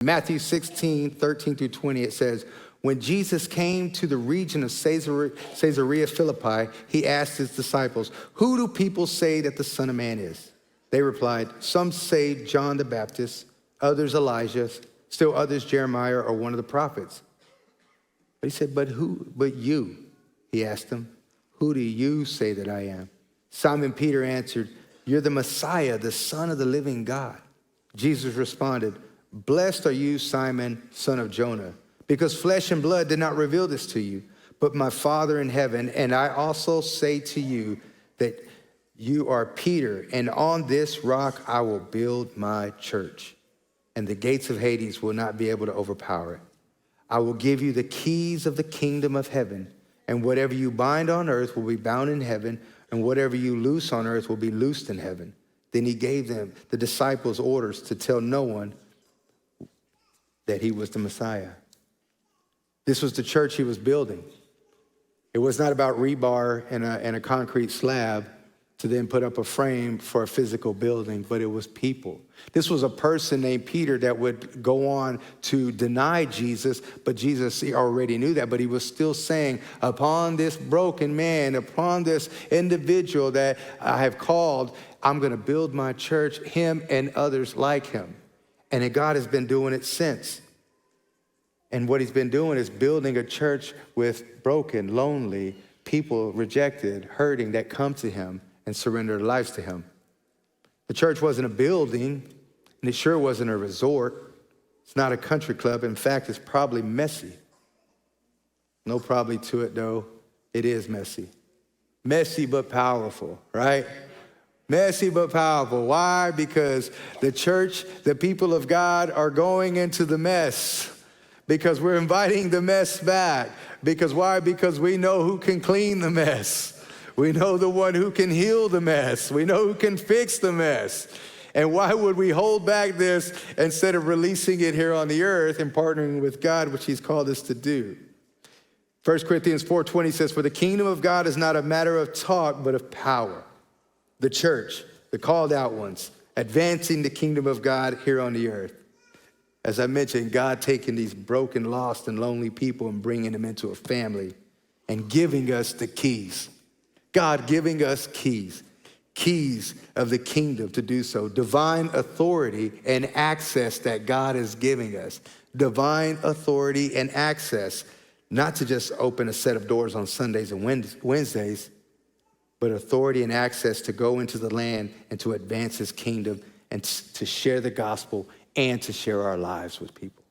Matthew 16, 13 through 20, it says, when Jesus came to the region of Caesarea Philippi, he asked his disciples, who do people say that the Son of Man is? They replied, some say John the Baptist, others Elijah, still others Jeremiah or one of the prophets. But he said, but you, he asked them, who do you say that I am? Simon Peter answered, you're the Messiah, the Son of the living God. Jesus responded, blessed are you, Simon, son of Jonah, because flesh and blood did not reveal this to you, but my Father in heaven. And I also say to you that you are Peter, and on this rock I will build my church, and the gates of Hades will not be able to overpower it. I will give you the keys of the kingdom of heaven, and whatever you bind on earth will be bound in heaven, and whatever you loose on earth will be loosed in heaven. Then he gave them, the disciples, orders to tell no one that he was the Messiah. This was the church he was building. It was not about rebar and a concrete slab to then put up a frame for a physical building, but it was people. This was a person named Peter that would go on to deny Jesus, but Jesus already knew that, but he was still saying, upon this broken man, upon this individual that I have called, I'm gonna build my church, him and others like him. And God has been doing it since. And what he's been doing is building a church with broken, lonely people, rejected, hurting, that come to him and surrender their lives to him. The church wasn't a building, and it sure wasn't a resort. It's not a country club. In fact, it's probably messy. No probably to it, though. It is messy. Messy but powerful, right? Messy but powerful. Why? Because the church, the people of God, are going into the mess. Because we're inviting the mess back. Because why? Because we know who can clean the mess. We know the one who can heal the mess. We know who can fix the mess. And why would we hold back this instead of releasing it here on the earth and partnering with God, which he's called us to do? 1 Corinthians 4:20 says, for the kingdom of God is not a matter of talk, but of power. The church, the called out ones, advancing the kingdom of God here on the earth. As I mentioned, God taking these broken, lost, and lonely people and bringing them into a family and giving us the keys. God giving us keys of the kingdom to do so. Divine authority and access that God is giving us. Divine authority and access, not to just open a set of doors on Sundays and Wednesdays, but authority and access to go into the land and to advance his kingdom and to share the gospel and to share our lives with people.